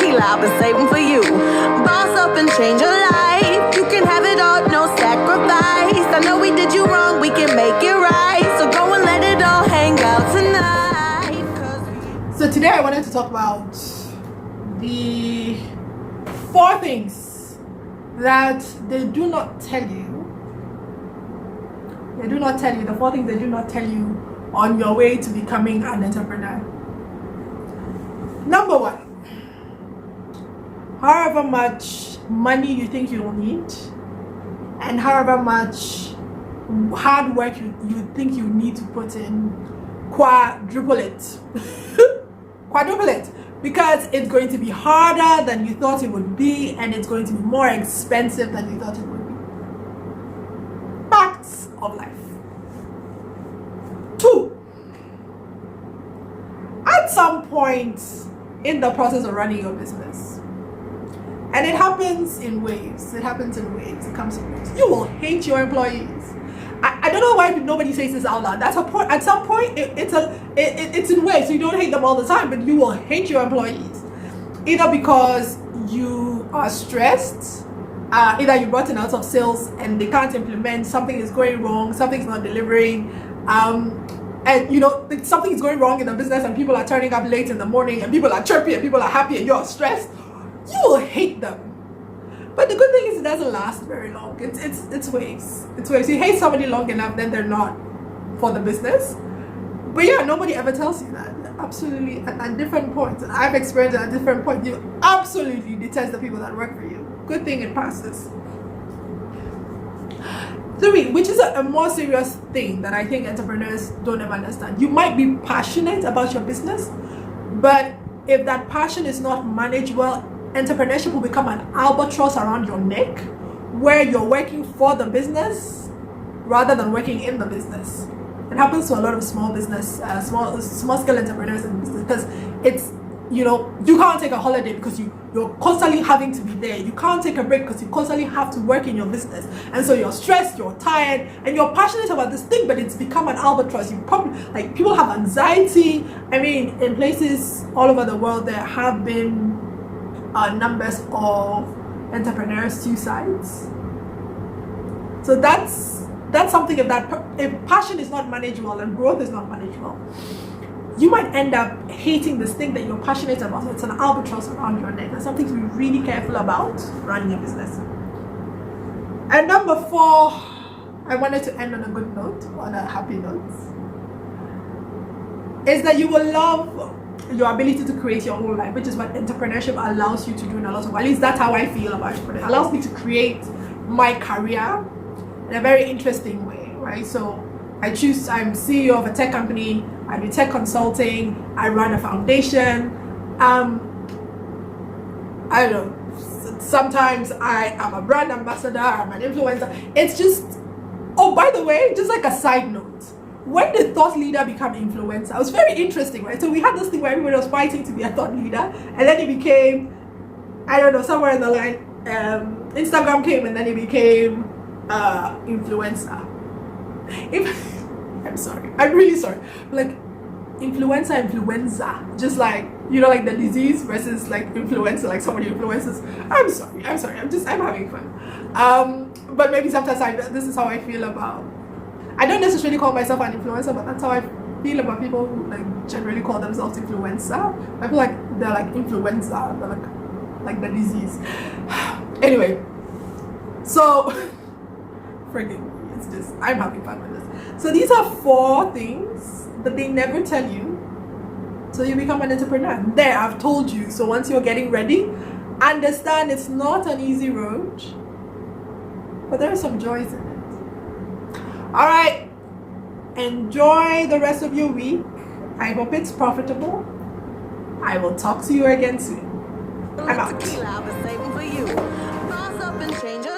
tequila, I've been saving for you. Boss up and change your life. You can have it all, no sacrifice. I know we did you wrong, we can make it right. So go and let it all hang out tonight. So today I wanted to talk about the 4 things that they do not tell you. They do not tell you, the 4 things they do not tell you on your way to becoming an entrepreneur. Number 1, however much money you think you'll need and however much hard work you think you need to put in, quadruple it. Quadruple it, because it's going to be harder than you thought it would be, and it's going to be more expensive than you thought it would be. Facts of life. 2, at some point in the process of running your business, and it happens in waves, it comes in waves, you will hate your employees. I don't know why nobody says this out loud. That's a point. At some point, it's in waves. So you don't hate them all the time, but you will hate your employees, either because you are stressed, either you've gotten out of sales and they can't implement, something is going wrong, something's not delivering, and you know something is going wrong in the business, and people are turning up late in the morning, and people are chirpy, and people are happy, and you're stressed. You will hate them. But the good thing is it doesn't last very long. It's waves. It's waves. You hate somebody long enough, then they're not for the business. But yeah, nobody ever tells you that. Absolutely, at different points, and I've experienced it at different points. You absolutely detest the people that work for you. Good thing it passes. 3, which is a more serious thing that I think entrepreneurs don't ever understand. You might be passionate about your business, but if that passion is not managed well, entrepreneurship will become an albatross around your neck, where you're working for the business rather than working in the business. It happens to a lot of small business, small scale entrepreneurs in business, because it's, you know, you can't take a holiday because you're constantly having to be there. You can't take a break because you constantly have to work in your business, and so you're stressed, you're tired, and you're passionate about this thing, but it's become an albatross. You probably, like, people have anxiety. I mean, in places all over the world there have been numbers of entrepreneur suicides. So that's something. If passion is not managed well and growth is not managed well, you might end up hating this thing that you're passionate about. So it's an albatross around your neck. That's something to be really careful about running a business. And number 4, I wanted to end on a good note, on a happy note, is that you will love your ability to create your own life, which is what entrepreneurship allows you to do in a lot of ways. At least that's how I feel about it. It allows me to create my career in a very interesting way, right? So I'm CEO of a tech company, I do tech consulting, I run a foundation, I don't know, sometimes I am a brand ambassador, I'm an influencer. It's just, oh, by the way, just like a side note, when did thought leader become influencer? It was very interesting, right? So we had this thing where everybody was fighting to be a thought leader, and then it became, I don't know, somewhere in the line, Instagram came, and then it became influencer. I'm sorry, I'm really sorry. Like influenza, just like, you know, like the disease versus like influencer, like somebody influences. I'm sorry, I'm having fun. But maybe sometimes this is how I feel about. I don't necessarily call myself an influencer, but that's how I feel about people who like generally call themselves influencer. I feel like they're like influenza, they're like the disease. Anyway, so forgive me, it's just, I'm having fun with this. So these are 4 things that they never tell you, so you become an entrepreneur. There, I've told you. So once you're getting ready, understand it's not an easy road, but there are some joys in it. All right, enjoy the rest of your week. I hope it's profitable. I will talk to you again soon. I'm out. Tequila, I've been saving for you. Boss up and change your